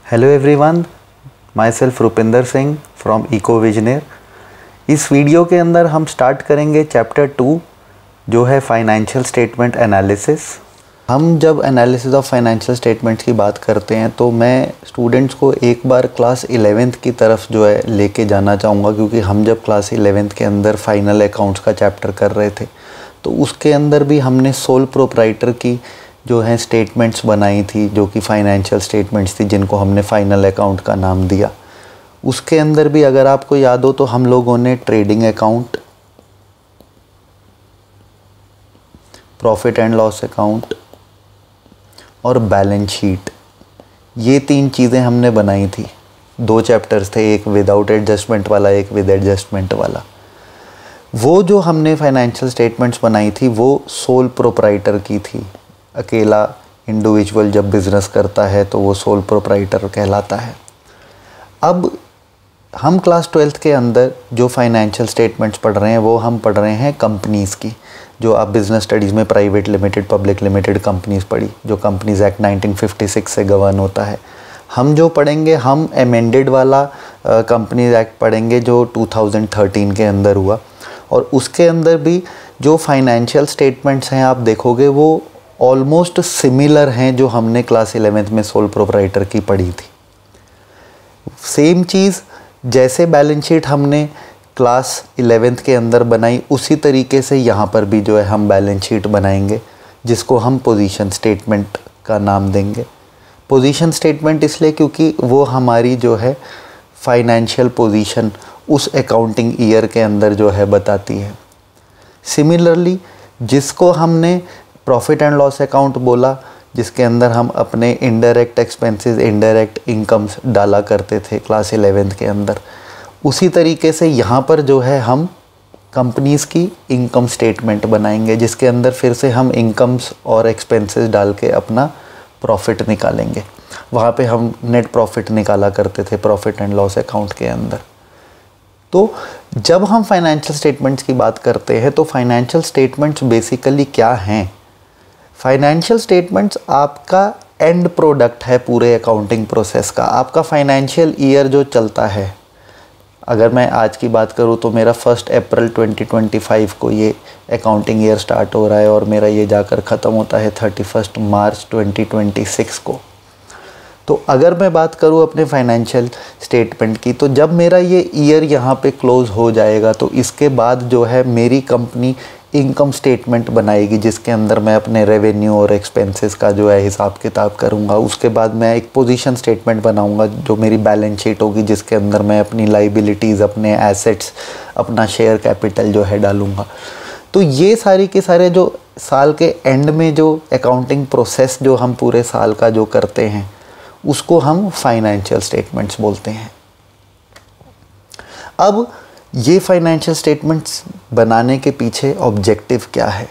Hello everyone, my self Rupinder Singh from eco visioner. इस video के अंदर हम स्टार्ट करेंगे चैप्टर 2 जो है फाइनेंशियल स्टेटमेंट एनालिसिस। हम जब एनालिसिस ऑफ फाइनेंशियल स्टेटमेंट्स की बात करते हैं तो मैं स्टूडेंट्स को एक बार क्लास 11th की तरफ जो है लेके जाना चाहूँगा, क्योंकि हम जब क्लास 11th के अंदर फाइनल अकाउंट्स का चैप्टर कर रहे थे तो उसके अंदर भी हमने सोल प्रोप्राइटर की जो है स्टेटमेंट्स बनाई थी, जो कि फाइनेंशियल स्टेटमेंट्स थी, जिनको हमने फाइनल अकाउंट का नाम दिया। उसके अंदर भी अगर आपको याद हो तो हम लोगों ने trading account, profit and loss account और बैलेंस शीट, ये 3 चीज़ें हमने बनाई थी। 2 चैप्टर्स थे, एक विदाउट एडजस्टमेंट वाला, एक विद एडजस्टमेंट वाला। वो जो हमने फाइनेंशियल स्टेटमेंट्स बनाई थी वो सोल प्रोप्राइटर की थी। अकेला इंडिविजुअल जब बिज़नेस करता है तो वो सोल प्रोप्राइटर कहलाता है। अब हम क्लास 12th के अंदर जो फाइनेंशियल स्टेटमेंट्स पढ़ रहे हैं वो हम पढ़ रहे हैं कंपनीज़ की, जो आप बिज़नेस स्टडीज़ में private limited, public limited companies पढ़ी, जो कंपनीज़ एक्ट 1956 से गवर्न होता है। हम जो पढ़ेंगे, हम अमेंडेड वाला कंपनीज़ एक्ट पढ़ेंगे जो 2013 के अंदर हुआ। और उसके अंदर भी जो फाइनेंशियल स्टेटमेंट्स हैं आप देखोगे वो ऑलमोस्ट सिमिलर हैं जो हमने क्लास 11th में सोल प्रोप्राइटर की पढ़ी थी। सेम चीज़ जैसे बैलेंस शीट हमने क्लास 11th के अंदर बनाई, उसी तरीके से यहाँ पर भी जो है हम बैलेंस शीट बनाएंगे, जिसको हम पोजीशन स्टेटमेंट का नाम देंगे। पोजीशन स्टेटमेंट इसलिए क्योंकि वो हमारी जो है फाइनेंशियल पोजीशन उस अकाउंटिंग ईयर के अंदर जो है बताती है। सिमिलरली जिसको हमने प्रॉफिट एंड लॉस अकाउंट बोला, जिसके अंदर हम अपने इनडायरेक्ट एक्सपेंसेस, इनडायरेक्ट इनकम्स डाला करते थे क्लास 11th के अंदर, उसी तरीके से यहाँ पर जो है हम कंपनीज़ की इनकम स्टेटमेंट बनाएंगे, जिसके अंदर फिर से हम इनकम्स और एक्सपेंसेस डाल के अपना प्रॉफिट निकालेंगे। वहाँ पे हम नेट प्रॉफिट निकाला करते थे प्रॉफिट एंड लॉस अकाउंट के अंदर। तो जब हम फाइनेंशियल स्टेटमेंट्स की बात करते हैं तो फाइनेंशियल स्टेटमेंट्स बेसिकली क्या हैं? फाइनेंशियल स्टेटमेंट्स आपका एंड प्रोडक्ट है पूरे अकाउंटिंग प्रोसेस का। आपका फाइनेंशियल ईयर जो चलता है, अगर मैं आज की बात करूँ तो मेरा 1 अप्रैल 2025 को ये अकाउंटिंग ईयर स्टार्ट हो रहा है और मेरा ये जाकर ख़त्म होता है 31 मार्च 2026 को। तो अगर मैं बात करूँ अपने फाइनेंशियल स्टेटमेंट की, तो जब मेरा ये ईयर यहाँ पे क्लोज़ हो जाएगा तो इसके बाद जो है मेरी कंपनी इनकम स्टेटमेंट बनाएगी, जिसके अंदर मैं अपने रेवेन्यू और एक्सपेंसेस का जो है हिसाब किताब करूँगा। उसके बाद मैं एक पोजीशन स्टेटमेंट बनाऊँगा जो मेरी बैलेंस शीट होगी, जिसके अंदर मैं अपनी लाइबिलिटीज़, अपने एसेट्स, अपना शेयर कैपिटल जो है डालूँगा। तो ये सारी के सारे जो साल के एंड में जो अकाउंटिंग प्रोसेस जो हम पूरे साल का जो करते हैं उसको हम फाइनेंशियल स्टेटमेंट्स बोलते हैं। अब ये फाइनेंशियल स्टेटमेंट्स बनाने के पीछे ऑब्जेक्टिव क्या है?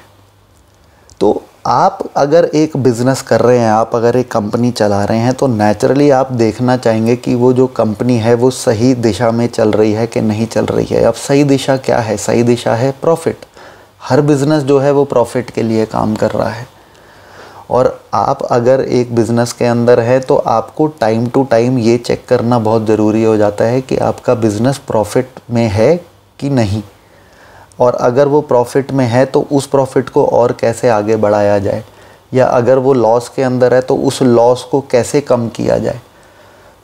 तो आप अगर एक बिज़नेस कर रहे हैं, आप अगर एक कंपनी चला रहे हैं, तो नेचुरली आप देखना चाहेंगे कि वो जो कंपनी है वो सही दिशा में चल रही है कि नहीं चल रही है। अब सही दिशा क्या है? सही दिशा है प्रॉफिट। हर बिज़नेस जो है वो प्रॉफिट के लिए काम कर रहा है। और आप अगर एक बिज़नेस के अंदर है तो आपको टाइम टू टाइम ये चेक करना बहुत ज़रूरी हो जाता है कि आपका बिज़नेस प्रॉफिट में है कि नहीं, और अगर वो प्रॉफिट में है तो उस प्रॉफिट को और कैसे आगे बढ़ाया जाए, या अगर वो लॉस के अंदर है तो उस लॉस को कैसे कम किया जाए।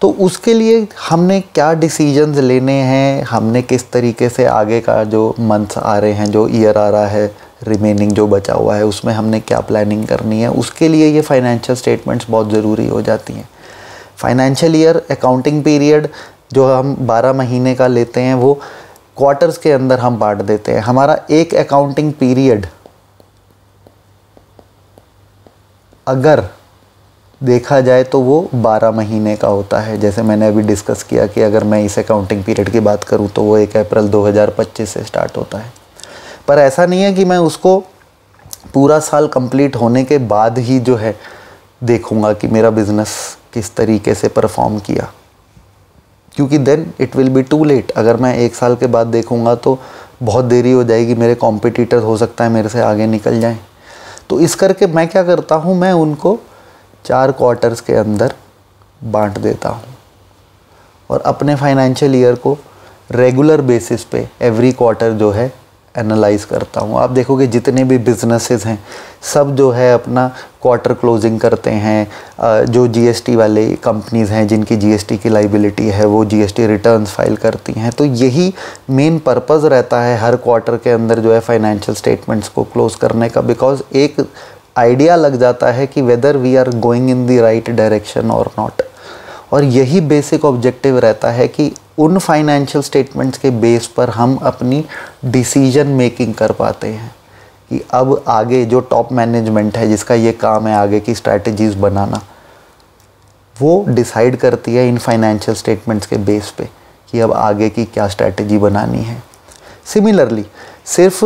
तो उसके लिए हमने क्या डिसीजंस लेने हैं, हमने किस तरीके से आगे का जो मंथ्स आ रहे हैं, जो ईयर आ रहा है, रिमेनिंग जो बचा हुआ है, उसमें हमने क्या प्लानिंग करनी है, उसके लिए ये फाइनेंशियल स्टेटमेंट्स बहुत ज़रूरी हो जाती हैं। फाइनेंशियल ईयर अकाउंटिंग पीरियड जो हम 12 महीने का लेते हैं वो क्वार्टर्स के अंदर हम बांट देते हैं। हमारा एक अकाउंटिंग पीरियड अगर देखा जाए तो वो 12 महीने का होता है। जैसे मैंने अभी डिस्कस किया कि अगर मैं इस अकाउंटिंग पीरियड की बात करूँ तो वो 1 अप्रैल 2025 से स्टार्ट होता है। पर ऐसा नहीं है कि मैं उसको पूरा साल कंप्लीट होने के बाद ही जो है देखूंगा कि मेरा बिज़नेस किस तरीके से परफॉर्म किया, क्योंकि then it will be too late. अगर मैं 1 साल के बाद देखूंगा तो बहुत देरी हो जाएगी, मेरे कॉम्पिटिटर हो सकता है मेरे से आगे निकल जाएं। तो इस करके मैं क्या करता हूँ, मैं उनको 4 क्वार्टर्स के अंदर बांट देता हूँ और अपने फाइनेंशियल ईयर को रेगुलर बेसिस पे एवरी क्वार्टर जो है एनालाइज करता हूँ। आप देखोगे जितने भी बिजनेसेस हैं सब जो है अपना क्वार्टर क्लोजिंग करते हैं। जो जीएसटी वाले कंपनीज़ हैं जिनकी जीएसटी की लाइबिलिटी है वो जीएसटी रिटर्न्स फाइल करती हैं। तो यही मेन पर्पज़ रहता है हर क्वार्टर के अंदर जो है फाइनेंशियल स्टेटमेंट्स को क्लोज करने का, बिकॉज एक आइडिया लग जाता है कि whether we are going in the right direction or not. और यही बेसिक ऑब्जेक्टिव रहता है कि उन फाइनेंशियल स्टेटमेंट्स के बेस पर हम अपनी डिसीजन मेकिंग कर पाते हैं कि अब आगे जो टॉप मैनेजमेंट है जिसका ये काम है आगे की स्ट्रैटेजीज़ बनाना, वो डिसाइड करती है इन फाइनेंशियल स्टेटमेंट्स के बेस पे कि अब आगे की क्या स्ट्रैटेजी बनानी है। सिमिलरली सिर्फ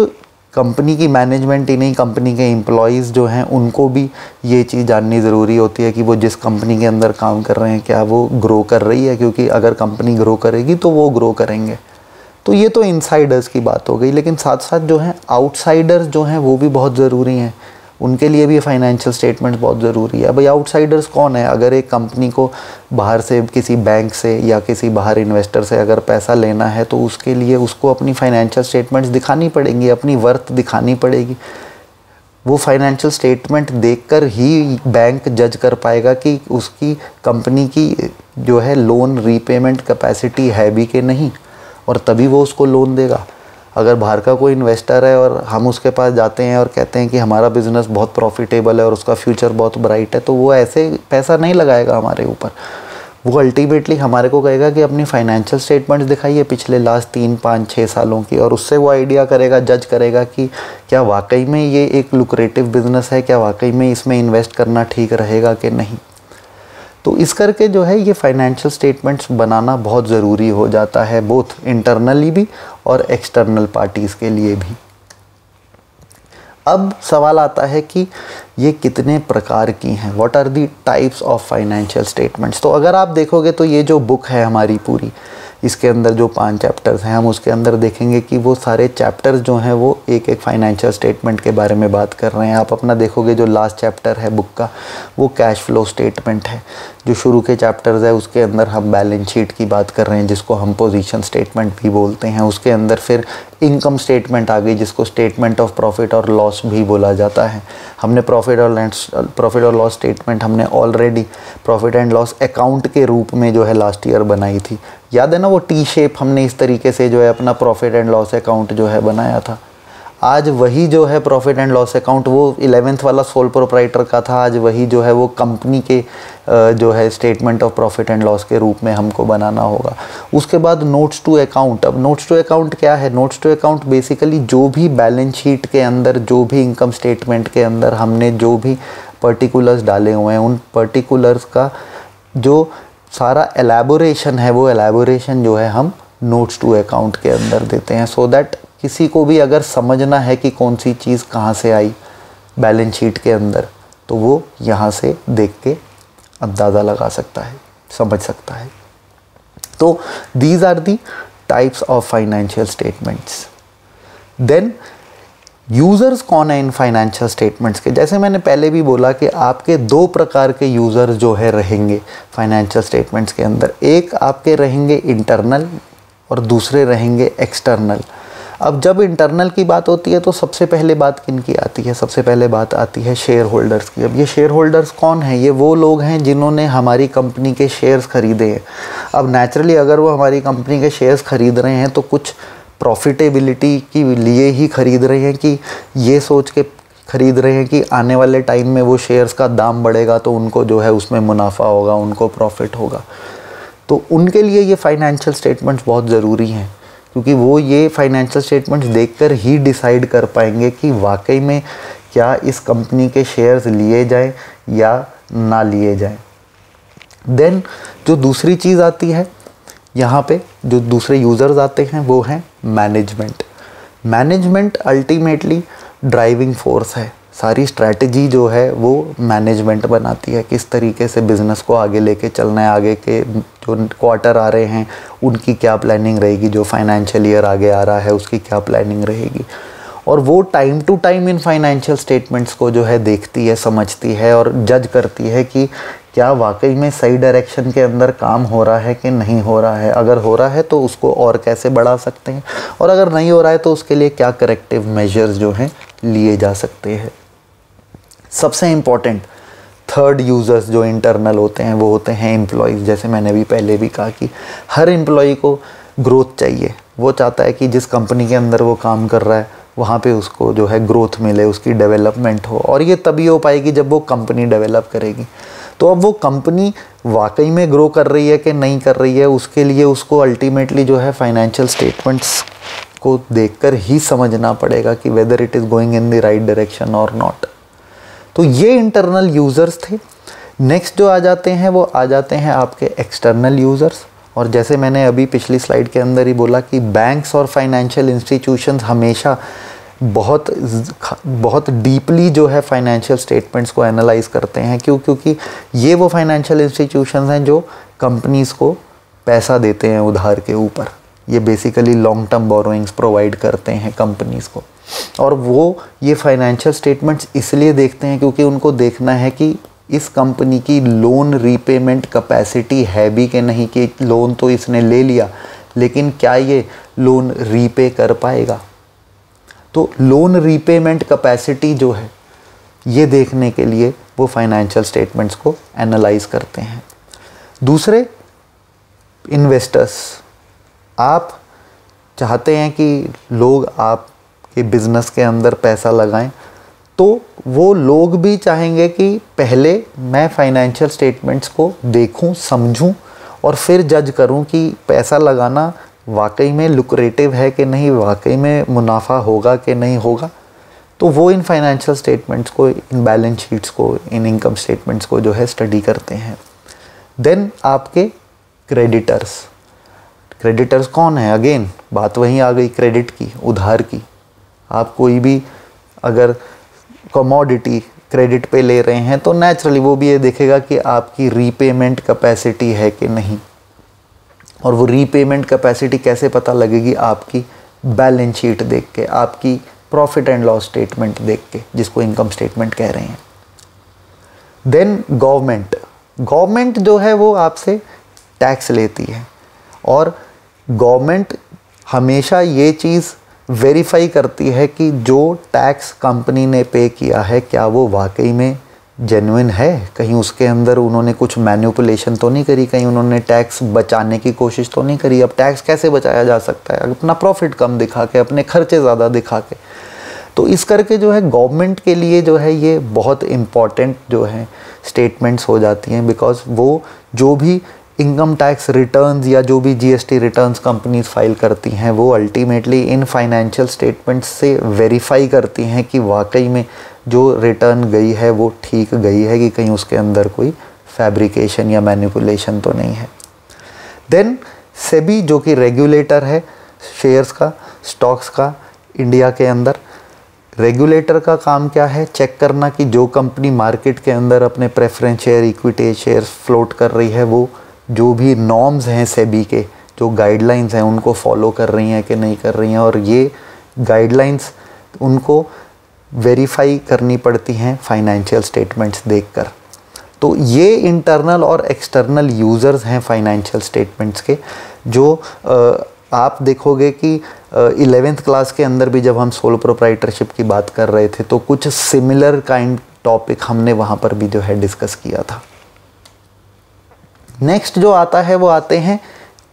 कंपनी की मैनेजमेंट ही नहीं, कंपनी के एम्प्लॉयज़ जो हैं उनको भी ये चीज़ जाननी ज़रूरी होती है कि वो जिस कंपनी के अंदर काम कर रहे हैं क्या वो ग्रो कर रही है, क्योंकि अगर कंपनी ग्रो करेगी तो वो ग्रो करेंगे। तो ये तो इनसाइडर्स की बात हो गई, लेकिन साथ साथ जो हैं आउटसाइडर्स जो हैं वो भी बहुत ज़रूरी हैं। उनके लिए भी फाइनेंशियल स्टेटमेंट बहुत ज़रूरी है। भाई आउटसाइडर्स कौन है? अगर एक कंपनी को बाहर से किसी बैंक से या किसी बाहर इन्वेस्टर से अगर पैसा लेना है तो उसके लिए उसको अपनी फाइनेंशियल स्टेटमेंट्स दिखानी पड़ेंगी, अपनी वर्थ दिखानी पड़ेगी। वो फाइनेंशियल स्टेटमेंट देखकर ही बैंक जज कर पाएगा कि उसकी कंपनी की जो है लोन रीपेमेंट कैपेसिटी है भी कि नहीं, और तभी वो उसको लोन देगा। अगर बाहर का कोई इन्वेस्टर है और हम उसके पास जाते हैं और कहते हैं कि हमारा बिज़नेस बहुत प्रॉफिटेबल है और उसका फ्यूचर बहुत ब्राइट है, तो वो ऐसे पैसा नहीं लगाएगा हमारे ऊपर। वो अल्टीमेटली हमारे को कहेगा कि अपनी फाइनेंशियल स्टेटमेंट्स दिखाइए पिछले लास्ट 3, 5, 6 सालों की, और उससे वो आइडिया करेगा, जज करेगा कि क्या वाकई में ये एक लुक्रेटिव बिज़नेस है, क्या वाकई में इसमें इन्वेस्ट करना ठीक रहेगा कि नहीं। तो इस करके जो है ये फाइनेंशियल स्टेटमेंट्स बनाना बहुत ज़रूरी हो जाता है, बोथ इंटरनली भी और एक्सटर्नल पार्टीज़ के लिए भी। अब सवाल आता है कि ये कितने प्रकार की हैं, what are the types of financial statements. तो अगर आप देखोगे तो ये जो बुक है हमारी पूरी, इसके अंदर जो 5 चैप्टर्स हैं हम उसके अंदर देखेंगे कि वो सारे चैप्टर्स जो हैं वो एक एक फाइनेंशियल स्टेटमेंट के बारे में बात कर रहे हैं। आप अपना देखोगे जो लास्ट चैप्टर है बुक का वो कैश फ्लो स्टेटमेंट है। जो शुरू के चैप्टर्स है उसके अंदर हम बैलेंस शीट की बात कर रहे हैं जिसको हम पोजीशन स्टेटमेंट भी बोलते हैं। उसके अंदर फिर इनकम स्टेटमेंट आ गई जिसको स्टेटमेंट ऑफ प्रॉफिट और लॉस भी बोला जाता है। हमने प्रॉफिट और लॉस स्टेटमेंट हमने already profit and loss account के रूप में जो है लास्ट ईयर बनाई थी, याद है ना? वो टी शेप हमने इस तरीके से जो है अपना प्रॉफिट एंड लॉस अकाउंट जो है बनाया था। आज वही जो है प्रॉफिट एंड लॉस अकाउंट वो 11th वाला सोल प्रोप्राइटर का था, आज वही जो है वो कंपनी के जो है statement of profit and loss के रूप में हमको बनाना होगा। उसके बाद नोट्स टू अकाउंट। अब नोट्स टू अकाउंट क्या है? नोट्स टू अकाउंट बेसिकली जो भी बैलेंस शीट के अंदर, जो भी इनकम स्टेटमेंट के अंदर हमने जो भी पर्टिकुलर्स डाले हुए हैं उन पर्टिकुलर्स का जो सारा एलैबोरेशन है वो एलैबोरेशन जो है हम नोट्स टू अकाउंट के अंदर देते हैं, सो दैट किसी को भी अगर समझना है कि कौन सी चीज़ कहाँ से आई बैलेंस शीट के अंदर तो वो यहाँ से देख के अंदाज़ा लगा सकता है, समझ सकता है। तो these are the types of financial statements. Then users कौन है इन फाइनेंशियल स्टेटमेंट्स के? जैसे मैंने पहले भी बोला कि आपके 2 प्रकार के यूज़र्स जो है रहेंगे फाइनेंशियल स्टेटमेंट्स के अंदर। एक आपके रहेंगे इंटरनल और दूसरे रहेंगे एक्सटर्नल। अब जब इंटरनल की बात होती है तो सबसे पहले बात किन की आती है? सबसे पहले बात आती है शेयर होल्डर्स की। अब ये शेयर होल्डर्स कौन है? ये वो लोग हैं जिन्होंने हमारी कंपनी के शेयर्स खरीदे हैं। अब नेचुरली अगर वो हमारी कंपनी के शेयर्स खरीद रहे हैं तो कुछ प्रॉफिटेबिलिटी के लिए ही खरीद रहे हैं कि ये सोच के खरीद रहे हैं कि आने वाले टाइम में वो शेयर्स का दाम बढ़ेगा तो उनको जो है उसमें मुनाफा होगा, उनको प्रॉफिट होगा। तो उनके लिए ये फाइनेंशियल स्टेटमेंट्स बहुत ज़रूरी हैं, क्योंकि वो ये फाइनेंशियल स्टेटमेंट्स देखकर ही डिसाइड कर पाएंगे कि वाकई में क्या इस कंपनी के शेयर्स लिए जाएं या ना लिए जाएं। देन जो दूसरी चीज़ आती है यहाँ पे, जो दूसरे यूज़र्स आते हैं वो हैं management. Management ultimately driving force है। सारी स्ट्रैटेजी जो है वो मैनेजमेंट बनाती है, किस तरीके से बिज़नेस को आगे लेके चलना है, आगे के जो क्वार्टर आ रहे हैं उनकी क्या प्लानिंग रहेगी, जो फाइनेंशियल ईयर आगे आ रहा है उसकी क्या प्लानिंग रहेगी। और वो टाइम टू टाइम इन फाइनेंशियल स्टेटमेंट्स को जो है देखती है, समझती है और जज करती है कि क्या वाकई में सही डायरेक्शन के अंदर काम हो रहा है कि नहीं हो रहा है। अगर हो रहा है तो उसको और कैसे बढ़ा सकते हैं, और अगर नहीं हो रहा है तो उसके लिए क्या करेक्टिव मेजर्स जो हैं लिए जा सकते हैं। सबसे इम्पॉर्टेंट थर्ड यूज़र्स जो इंटरनल होते हैं वो होते हैं एम्प्लॉयज़। जैसे मैंने भी पहले भी कहा कि हर एम्प्लॉय को ग्रोथ चाहिए। वो चाहता है कि जिस कंपनी के अंदर वो काम कर रहा है वहाँ पे उसको जो है ग्रोथ मिले, उसकी डेवलपमेंट हो, और ये तभी हो पाएगी जब वो कंपनी डेवलप करेगी। तो अब वो कंपनी वाकई में ग्रो कर रही है कि नहीं कर रही है, उसके लिए उसको अल्टीमेटली जो है फाइनेंशियल स्टेटमेंट्स को देखकर ही समझना पड़ेगा कि whether it is going in the right direction or not. तो ये इंटरनल यूज़र्स थे। नेक्स्ट जो आ जाते हैं वो आ जाते हैं आपके एक्सटर्नल यूज़र्स। और जैसे मैंने अभी पिछली स्लाइड के अंदर ही बोला कि बैंक्स और फाइनेंशियल इंस्टीट्यूशंस हमेशा बहुत डीपली जो है फाइनेंशियल स्टेटमेंट्स को एनालाइज करते हैं। क्योंकि ये वो फाइनेंशियल इंस्टीट्यूशंस हैं जो कंपनीज़ को पैसा देते हैं उधार के ऊपर। ये basically long term borrowings provide करते हैं कंपनीज़ को, और वो ये फाइनेंशियल स्टेटमेंट्स इसलिए देखते हैं क्योंकि उनको देखना है कि इस कंपनी की लोन रीपेमेंट कैपेसिटी है भी कि नहीं, कि लोन तो इसने ले लिया लेकिन क्या ये लोन रीपे कर पाएगा। तो लोन रीपेमेंट कैपेसिटी जो है ये देखने के लिए वो फाइनेंशियल स्टेटमेंट्स को एनालाइज करते हैं। दूसरे इन्वेस्टर्स, आप चाहते हैं कि लोग आपके बिज़नेस के अंदर पैसा लगाएं, तो वो लोग भी चाहेंगे कि पहले मैं फाइनेंशियल स्टेटमेंट्स को देखूं, समझूं और फिर जज करूं कि पैसा लगाना वाकई में लुक्रेटिव है कि नहीं, वाकई में मुनाफा होगा कि नहीं होगा। तो वो इन फाइनेंशियल स्टेटमेंट्स को, इन बैलेंस शीट्स को, इन इनकम स्टेटमेंट्स को जो है स्टडी करते हैं। देन आपके क्रेडिटर्स। क्रेडिटर्स कौन है? अगेन बात वहीं आ गई क्रेडिट की, उधार की। आप कोई भी अगर कमोडिटी क्रेडिट पे ले रहे हैं तो नेचुरली वो भी ये देखेगा कि आपकी रीपेमेंट कैपेसिटी है कि नहीं। और वो रीपेमेंट कैपेसिटी कैसे पता लगेगी? आपकी बैलेंस शीट देख के, आपकी प्रॉफिट एंड लॉस स्टेटमेंट देख के, जिसको इनकम स्टेटमेंट कह रहे हैं। देन गवर्नमेंट जो है वो आपसे टैक्स लेती है, और गवर्नमेंट हमेशा ये चीज़ वेरीफाई करती है कि जो टैक्स कंपनी ने पे किया है क्या वो वाकई में जेन्युइन है। कहीं उसके अंदर उन्होंने कुछ मैनिपुलेशन तो नहीं करी, कहीं उन्होंने टैक्स बचाने की कोशिश तो नहीं करी। अब टैक्स कैसे बचाया जा सकता है? अपना प्रॉफिट कम दिखा के, अपने खर्चे ज़्यादा दिखा के। तो इस करके जो है गवर्नमेंट के लिए जो है ये बहुत इम्पॉर्टेंट जो है स्टेटमेंट्स हो जाती हैं, बिकॉज वो जो भी इनकम टैक्स रिटर्न्स या जो भी जीएसटी रिटर्न्स कंपनीज फाइल करती हैं वो अल्टीमेटली इन फाइनेंशियल स्टेटमेंट्स से वेरीफाई करती हैं कि वाकई में जो रिटर्न गई है वो ठीक गई है, कि कहीं उसके अंदर कोई फैब्रिकेशन या मैनिपुलेशन तो नहीं है। देन सेबी जो कि रेगुलेटर है शेयर्स का, स्टॉक्स का इंडिया के अंदर। रेगुलेटर का काम क्या है? चेक करना कि जो कंपनी मार्केट के अंदर अपने preference share, equity shares float कर रही है वो जो भी नॉर्म्स हैं सेबी के, जो गाइडलाइंस हैं उनको फॉलो कर रही हैं कि नहीं कर रही हैं। और ये गाइडलाइंस उनको वेरीफाई करनी पड़ती हैं फाइनेंशियल स्टेटमेंट्स देखकर। तो ये इंटरनल और एक्सटर्नल यूज़र्स हैं फाइनेंशियल स्टेटमेंट्स के, जो आप देखोगे कि 11th क्लास के अंदर भी जब हम सोल प्रोप्राइटरशिप की बात कर रहे थे तो कुछ सिमिलर काइंड टॉपिक हमने वहाँ पर भी जो है डिस्कस किया था। नेक्स्ट जो आता है वो आते हैं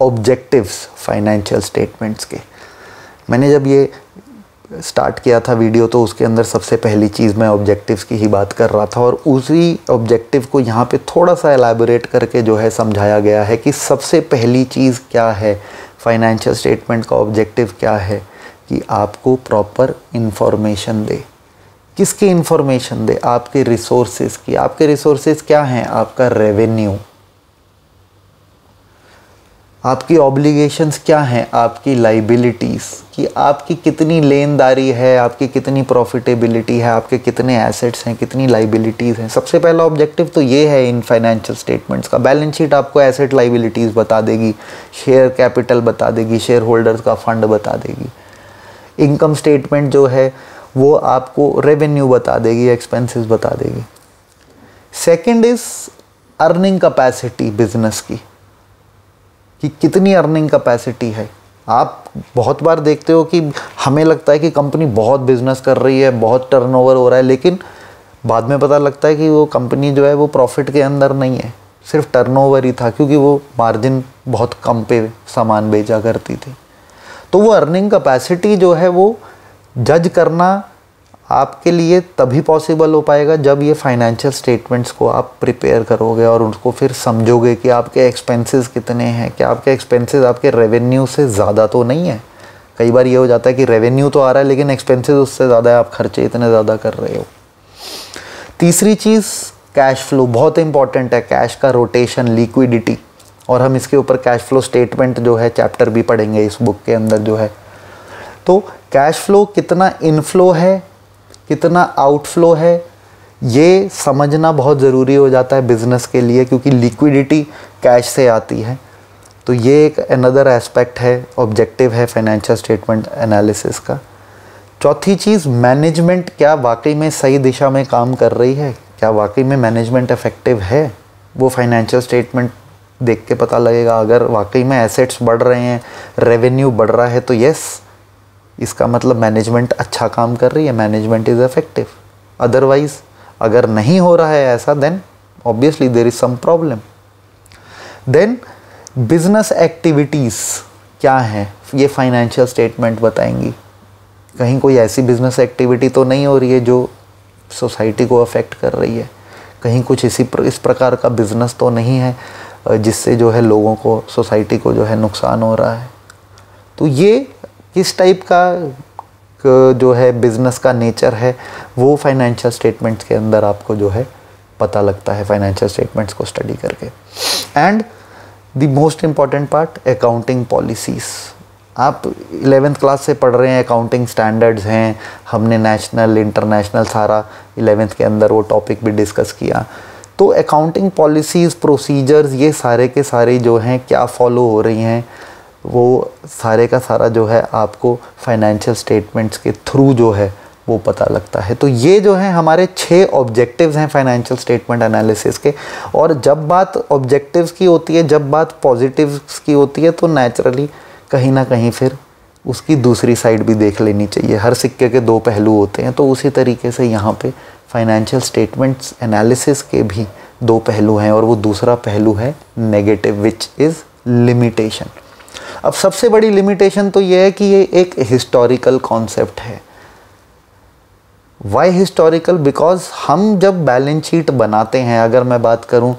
ऑब्जेक्टिव्स फाइनेंशियल स्टेटमेंट्स के। मैंने जब ये स्टार्ट किया था वीडियो तो उसके अंदर सबसे पहली चीज़ मैं ऑब्जेक्टिव्स की ही बात कर रहा था, और उसी ऑब्जेक्टिव को यहाँ पे थोड़ा सा एलैबोरेट करके जो है समझाया गया है कि सबसे पहली चीज़ क्या है, फाइनेंशियल स्टेटमेंट का ऑब्जेक्टिव क्या है, कि आपको प्रॉपर इन्फॉर्मेशन दे। किसकी इन्फॉर्मेशन दे? आपके रिसोर्सेज की। आपके रिसोर्सेज क्या हैं? आपका रेवेन्यू। आपकी ऑब्लिगेशंस क्या हैं? आपकी लाइबिलिटीज़, कि आपकी कितनी लेनदारी है, आपकी कितनी प्रॉफिटेबिलिटी है, आपके कितने एसेट्स हैं, कितनी लाइबिलिटीज़ हैं। सबसे पहला ऑब्जेक्टिव तो ये है इन फाइनेंशियल स्टेटमेंट्स का। बैलेंस शीट आपको एसेट लाइबिलिटीज़ बता देगी, शेयर कैपिटल बता देगी, शेयर होल्डर्स का फंड बता देगी। इनकम स्टेटमेंट जो है वो आपको रेवेन्यू बता देगी, एक्सपेंसेस बता देगी। Second is earning capacity business की, कि कितनी अर्निंग कैपेसिटी है। आप बहुत बार देखते हो कि हमें लगता है कि कंपनी बहुत बिजनेस कर रही है, बहुत टर्नओवर हो रहा है, लेकिन बाद में पता लगता है कि वो कंपनी जो है वो प्रॉफिट के अंदर नहीं है, सिर्फ टर्नओवर ही था, क्योंकि वो मार्जिन बहुत कम पे सामान बेचा करती थी। तो वो अर्निंग कैपेसिटी जो है वो जज करना आपके लिए तभी पॉसिबल हो पाएगा जब ये फाइनेंशियल स्टेटमेंट्स को आप प्रिपेयर करोगे और उसको फिर समझोगे कि आपके एक्सपेंसेस कितने हैं, क्या आपके एक्सपेंसेस आपके रेवेन्यू से ज़्यादा तो नहीं है। कई बार ये हो जाता है कि रेवेन्यू तो आ रहा है लेकिन एक्सपेंसेस उससे ज़्यादा है, आप खर्चे इतने ज़्यादा कर रहे हो। तीसरी चीज़ कैश फ्लो, बहुत इंपॉर्टेंट है, कैश का रोटेशन, लिक्विडिटी, और हम इसके ऊपर कैश फ्लो स्टेटमेंट जो है चैप्टर भी पढ़ेंगे इस बुक के अंदर जो है। तो कैश फ्लो कितना इनफ्लो है, कितना आउटफ्लो है, ये समझना बहुत ज़रूरी हो जाता है बिज़नेस के लिए, क्योंकि लिक्विडिटी कैश से आती है। तो ये एक अनदर एस्पेक्ट है, ऑब्जेक्टिव है फाइनेंशियल स्टेटमेंट एनालिसिस का। चौथी चीज़, मैनेजमेंट क्या वाकई में सही दिशा में काम कर रही है, क्या वाकई में मैनेजमेंट इफेक्टिव है, वो फाइनेंशियल स्टेटमेंट देख के पता लगेगा। अगर वाकई में एसेट्स बढ़ रहे हैं, रेवेन्यू बढ़ रहा है, तो यस, इसका मतलब मैनेजमेंट अच्छा काम कर रही है, मैनेजमेंट इज़ इफेक्टिव। अदरवाइज अगर नहीं हो रहा है ऐसा, then obviously there is some problem. Then business activities क्या हैं, ये फाइनेंशियल स्टेटमेंट बताएंगी। कहीं कोई ऐसी बिजनेस एक्टिविटी तो नहीं हो रही है जो सोसाइटी को अफेक्ट कर रही है, कहीं कुछ इस प्रकार का बिजनेस तो नहीं है जिससे जो है लोगों को, सोसाइटी को जो है नुकसान हो रहा है। तो ये किस टाइप का जो है बिज़नेस का नेचर है, वो फाइनेंशियल स्टेटमेंट्स के अंदर आपको जो है पता लगता है फाइनेंशियल स्टेटमेंट्स को स्टडी करके। And the most important part, accounting policies. आप 11th क्लास से पढ़ रहे हैं, अकाउंटिंग स्टैंडर्ड्स हैं, हमने नेशनल इंटरनेशनल सारा 11th के अंदर वो टॉपिक भी डिस्कस किया। तो अकाउंटिंग पॉलिसीज़, प्रोसीजर्स, ये सारे के सारे जो हैं क्या फॉलो हो रही हैं, वो सारे का सारा जो है आपको फाइनेंशियल स्टेटमेंट्स के थ्रू जो है वो पता लगता है। तो ये जो है हमारे 6 ऑब्जेक्टिव्स हैं फाइनेंशियल स्टेटमेंट एनालिसिस के। और जब बात ऑब्जेक्टिव्स की होती है, जब बात पॉजिटिव्स की होती है, तो नेचुरली कहीं ना कहीं फिर उसकी दूसरी साइड भी देख लेनी चाहिए। हर सिक्के के 2 पहलू होते हैं, तो उसी तरीके से यहाँ पे फाइनेंशियल स्टेटमेंट्स एनालिसिस के भी 2 पहलू हैं, और वो दूसरा पहलू है नेगेटिव, विच इज़ लिमिटेशन। अब सबसे बड़ी लिमिटेशन तो ये है कि ये एक हिस्टोरिकल कॉन्सेप्ट है। Why historical? बिकॉज हम जब बैलेंस शीट बनाते हैं, अगर मैं बात करूं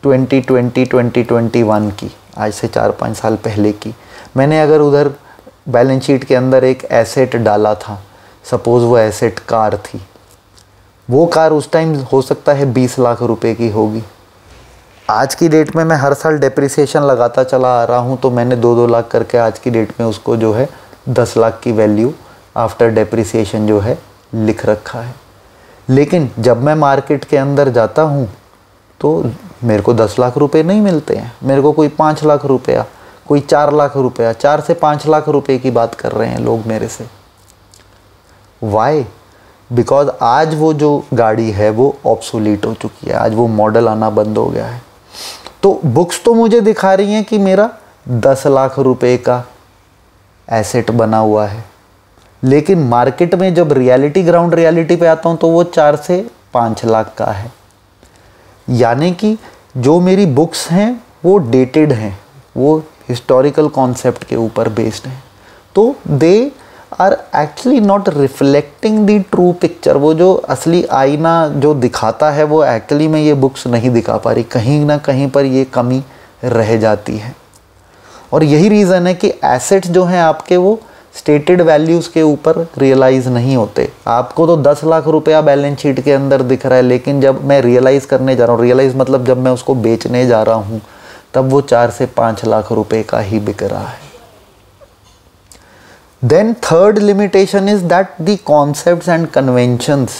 2020-2021 की, आज से 4-5 साल पहले की, मैंने अगर उधर बैलेंस शीट के अंदर एक एसेट डाला था, सपोज़ वो एसेट कार थी, वो कार उस टाइम हो सकता है 20 लाख रुपए की होगी। आज की डेट में मैं हर साल डेप्रिसिएशन लगाता चला आ रहा हूँ, तो मैंने 2-2 लाख करके आज की डेट में उसको जो है 10 लाख की वैल्यू आफ्टर डेप्रिसिएशन जो है लिख रखा है। लेकिन जब मैं मार्केट के अंदर जाता हूँ तो मेरे को 10 लाख रुपए नहीं मिलते हैं, मेरे को कोई 5 लाख रुपया, कोई 4 लाख रुपया, 4 से 5 लाख रुपए की बात कर रहे हैं लोग मेरे से। वाई? बिकॉज आज वो जो गाड़ी है वो ऑब्सोलीट हो चुकी है, आज वो मॉडल आना बंद हो गया है। तो बुक्स तो मुझे दिखा रही हैं कि मेरा 10 लाख रुपए का एसेट बना हुआ है, लेकिन मार्केट में जब रियलिटी, ग्राउंड रियलिटी पे आता हूँ तो वो 4 से 5 लाख का है। यानी कि जो मेरी बुक्स हैं वो डेटेड हैं, वो हिस्टोरिकल कॉन्सेप्ट के ऊपर बेस्ड हैं, तो they are actually not reflecting the true picture. वो जो असली आईना जो दिखाता है वो एक्चुअली में ये बुक्स नहीं दिखा पा रही, कहीं ना कहीं पर ये कमी रह जाती है। और यही रीज़न है कि एसेट्स जो हैं आपके वो स्टेटेड वैल्यूज़ के ऊपर रियलाइज़ नहीं होते। आपको तो 10 लाख रुपया बैलेंस शीट के अंदर दिख रहा है, लेकिन जब मैं रियलाइज़ करने जा रहा हूँ, रियलाइज़ मतलब जब मैं उसको बेचने जा रहा हूँ, तब वो 4 से 5 लाख रुपए का ही बिक रहा है। Then third limitation is that the concepts and conventions,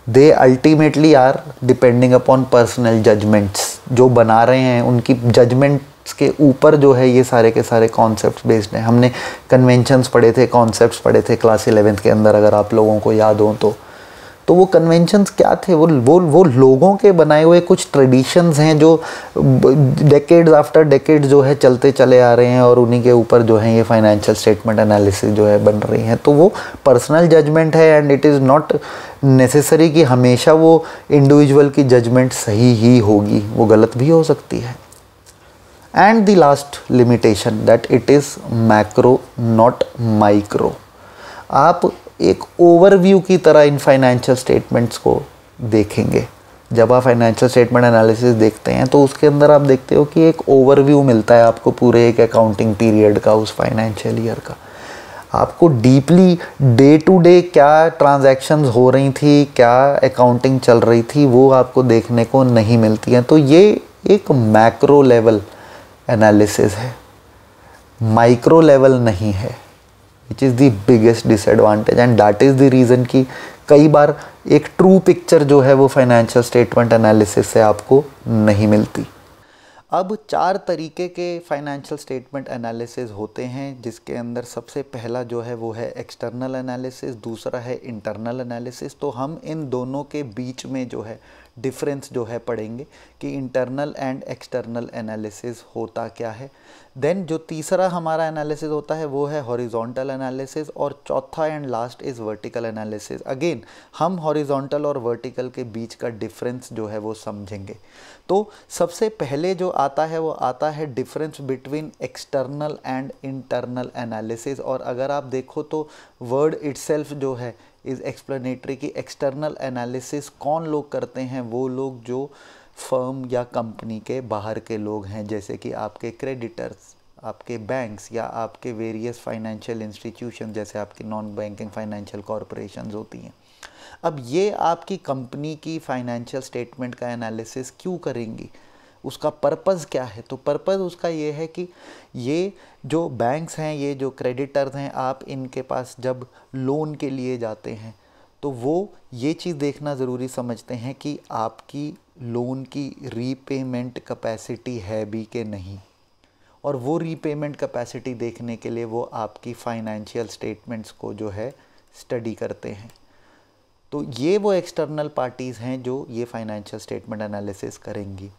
they ultimately are depending upon personal judgments। जो बना रहे हैं उनकी जजमेंट्स के ऊपर जो है ये सारे के सारे कॉन्सेप्ट्स बेस्ड हैं। हमने कन्वेंशंस पढ़े थे, कॉन्सेप्ट्स पढ़े थे क्लास 11th के अंदर, अगर आप लोगों को याद हो तो तो वो कन्वेंशंस क्या थे, वो लोगों के बनाए हुए कुछ ट्रेडिशंस हैं जो डेकेड्स आफ्टर डेकेड्स जो है चलते चले आ रहे हैं, और उन्हीं के ऊपर जो है ये फाइनेंशियल स्टेटमेंट एनालिसिस जो है बन रही हैं। तो वो पर्सनल जजमेंट है, and it is not necessary कि हमेशा वो इंडिविजुअल की जजमेंट सही ही होगी, वो गलत भी हो सकती है। And the last limitation that it is macro not micro. आप एक ओवरव्यू की तरह इन फाइनेंशियल स्टेटमेंट्स को देखेंगे। जब आप फाइनेंशियल स्टेटमेंट एनालिसिस देखते हैं तो उसके अंदर आप देखते हो कि एक ओवरव्यू मिलता है आपको पूरे एक अकाउंटिंग पीरियड का, उस फाइनेंशियल ईयर का। आपको डीपली डे टू डे क्या ट्रांजैक्शंस हो रही थी, क्या अकाउंटिंग चल रही थी, वो आपको देखने को नहीं मिलती है। तो ये एक मैक्रो लेवल एनालिसिस है, माइक्रो लेवल नहीं है, which is the biggest disadvantage. And that is the reason कि कई बार एक ट्रू पिक्चर जो है वो फाइनेंशियल स्टेटमेंट एनालिसिस से आपको नहीं मिलती। अब 4 तरीके के फाइनेंशियल स्टेटमेंट एनालिसिस होते हैं, जिसके अंदर सबसे पहला जो है वो है एक्सटर्नल एनालिसिस, दूसरा है इंटरनल एनालिसिस। तो हम इन दोनों के बीच में जो है डिफरेंस जो है पढ़ेंगे कि इंटरनल एंड एक्सटर्नल एनालिसिस होता क्या है। देन जो तीसरा हमारा एनालिसिस होता है वो है हॉरिजॉन्टल एनालिसिस, और चौथा and last is vertical analysis. Again हम हॉरिजॉन्टल और वर्टिकल के बीच का डिफरेंस जो है वो समझेंगे। तो सबसे पहले जो आता है वो आता है difference between external and internal analysis. और अगर आप देखो तो वर्ड इटसेल्फ जो है इज़ एक्सप्लेनेटरी कि एक्सटर्नल एनालिसिस कौन लोग करते हैं, वो लोग जो फर्म या कंपनी के बाहर के लोग हैं, जैसे कि आपके क्रेडिटर्स, आपके बैंक्स, या आपके वेरियस फाइनेंशियल इंस्टीट्यूशन, जैसे आपकी नॉन बैंकिंग फाइनेंशियल कॉरपोरेशंस होती हैं। अब ये आपकी कंपनी की फाइनेंशियल स्टेटमेंट का एनालिसिस क्यों करेंगी, उसका पर्पज़ क्या है? तो पर्पज़ उसका ये है कि ये जो बैंक्स हैं, ये जो क्रेडिटर्स हैं, आप इनके पास जब लोन के लिए जाते हैं तो वो ये चीज़ देखना ज़रूरी समझते हैं कि आपकी लोन की रीपेमेंट कैपेसिटी है भी कि नहीं, और वो रीपेमेंट कैपेसिटी देखने के लिए वो आपकी फाइनेंशियल स्टेटमेंट्स को जो है स्टडी करते हैं। तो ये वो एक्सटर्नल पार्टीज़ हैं जो ये फाइनेंशियल स्टेटमेंट एनालिसिस करेंगी।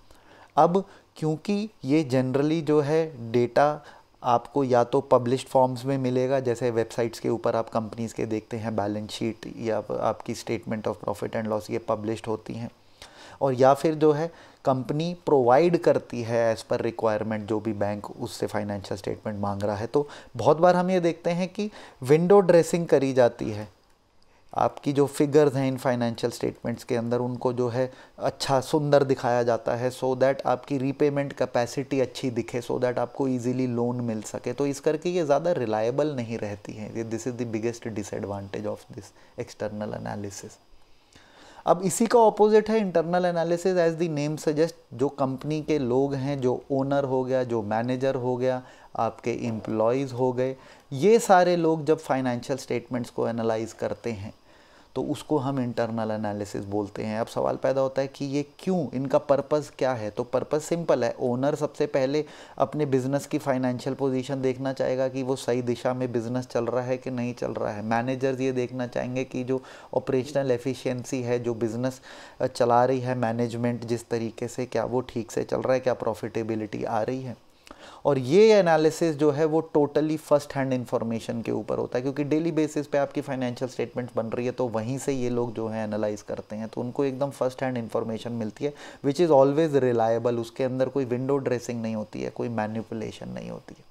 अब क्योंकि ये जनरली जो है डेटा आपको या तो पब्लिश्ड फॉर्म्स में मिलेगा, जैसे वेबसाइट्स के ऊपर आप कंपनीज़ के देखते हैं बैलेंस शीट या आपकी statement of profit and loss, ये पब्लिश्ड होती हैं, और या फिर जो है कंपनी प्रोवाइड करती है एज़ पर रिक्वायरमेंट, जो भी बैंक उससे फाइनेंशियल स्टेटमेंट मांग रहा है। तो बहुत बार हम ये देखते हैं कि विंडो ड्रेसिंग करी जाती है, आपकी जो फिगर्स हैं इन फाइनेंशियल स्टेटमेंट्स के अंदर उनको जो है अच्छा सुंदर दिखाया जाता है, सो दैट आपकी रीपेमेंट कैपेसिटी अच्छी दिखे, सो दैट आपको इजीली लोन मिल सके। तो इस करके ये ज़्यादा रिलायबल नहीं रहती है। This is the biggest disadvantage of this external analysis. अब इसी का ऑपोजिट है internal analysis. As the name suggest, जो कंपनी के लोग हैं, जो ओनर हो गया, जो मैनेजर हो गया, आपके एम्प्लॉयज़ हो गए, ये सारे लोग जब फाइनेंशियल स्टेटमेंट्स को एनालाइज करते हैं तो उसको हम इंटरनल एनालिसिस बोलते हैं। अब सवाल पैदा होता है कि ये क्यों, इनका पर्पज़ क्या है? तो पर्पज़ सिंपल है। ओनर सबसे पहले अपने बिज़नेस की फाइनेंशियल पोजीशन देखना चाहेगा कि वो सही दिशा में बिज़नेस चल रहा है कि नहीं चल रहा है। मैनेजर्स ये देखना चाहेंगे कि जो ऑपरेशनल एफिशिएंसी है, जो बिज़नेस चला रही है मैनेजमेंट जिस तरीके से, क्या वो ठीक से चल रहा है, क्या प्रॉफिटेबिलिटी आ रही है। और ये एनालिसिस जो है वो टोटली फर्स्ट हैंड इन्फॉर्मेशन के ऊपर होता है, क्योंकि डेली बेसिस पे आपकी फाइनेंशियल स्टेटमेंट बन रही है, तो वहीं से ये लोग जो है एनालाइज करते हैं, तो उनको एकदम फर्स्ट हैंड इन्फॉर्मेशन मिलती है, विच इज़ ऑलवेज रिलायबल। उसके अंदर कोई विंडो ड्रेसिंग नहीं होती है, कोई मैनिपुलेशन नहीं होती है।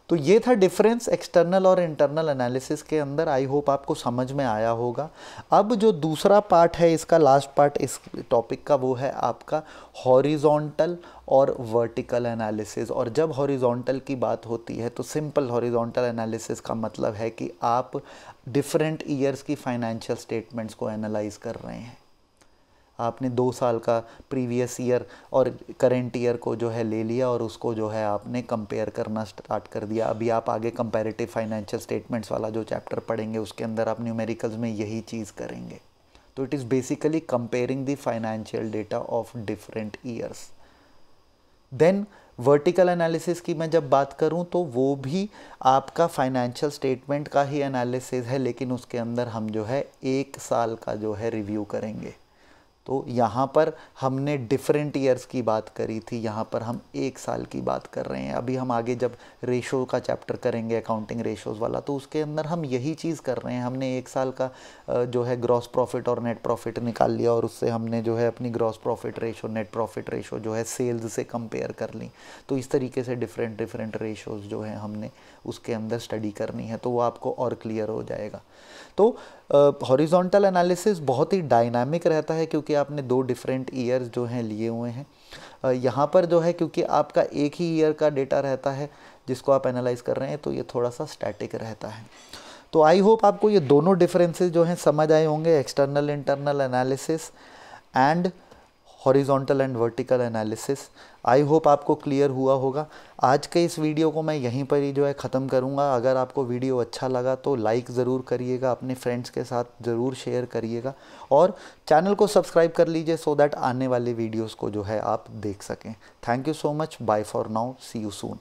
तो ये था डिफरेंस एक्सटर्नल और इंटरनल एनालिसिस के अंदर। आई होप आपको समझ में आया होगा। अब जो दूसरा पार्ट है, इसका लास्ट पार्ट इस टॉपिक का, वो है आपका हॉरिजॉन्टल और वर्टिकल एनालिसिस। और जब हॉरिजॉन्टल की बात होती है तो सिंपल हॉरिजॉन्टल एनालिसिस का मतलब है कि आप डिफरेंट ईयर्स की फाइनेंशियल स्टेटमेंट्स को एनालाइज कर रहे हैं। आपने 2 साल का प्रीवियस ईयर और करेंट ईयर को जो है ले लिया और उसको जो है आपने कंपेयर करना स्टार्ट कर दिया। अभी आप आगे कंपैरेटिव फाइनेंशियल स्टेटमेंट्स वाला जो चैप्टर पढ़ेंगे उसके अंदर आप न्यूमेरिकल्स में यही चीज़ करेंगे। तो it is basically comparing the financial data of different years. Then vertical analysis की मैं जब बात करूं तो वो भी आपका फाइनेंशियल स्टेटमेंट का ही एनालिसिस है, लेकिन उसके अंदर हम जो है 1 साल का जो है रिव्यू करेंगे। तो यहाँ पर हमने डिफरेंट ईयर्स की बात करी थी, यहाँ पर हम 1 साल की बात कर रहे हैं। अभी हम आगे जब रेशो का चैप्टर करेंगे, अकाउंटिंग रेशोज़ वाला, तो उसके अंदर हम यही चीज़ कर रहे हैं। हमने 1 साल का जो है ग्रॉस प्रॉफिट और नेट प्रॉफिट निकाल लिया, और उससे हमने जो है अपनी gross profit ratio, net profit ratio जो है सेल्स से कंपेयर कर ली। तो इस तरीके से डिफरेंट रेशोज़ जो है हमने उसके अंदर स्टडी करनी है, तो वो आपको और क्लियर हो जाएगा। तो हॉरिजॉन्टल एनालिसिस बहुत ही डायनामिक रहता है, क्योंकि आपने 2 डिफरेंट ईयर्स जो हैं लिए हुए हैं। यहाँ पर जो है क्योंकि आपका एक ही ईयर का डेटा रहता है जिसको आप एनालाइज कर रहे हैं, तो ये थोड़ा सा स्टैटिक रहता है। तो आई होप आपको ये दोनों डिफरेंसेस जो हैं समझ आए होंगे, external internal analysis and horizontal and vertical analysis. I hope आपको क्लियर हुआ होगा। आज के इस वीडियो को मैं यहीं पर ही जो है ख़त्म करूँगा। अगर आपको वीडियो अच्छा लगा तो लाइक ज़रूर करिएगा, अपने फ्रेंड्स के साथ ज़रूर शेयर करिएगा, और चैनल को सब्सक्राइब कर लीजिए सो दैट आने वाले वीडियोज़ को जो है आप देख सकें। Thank you so much, bye for now, see you soon.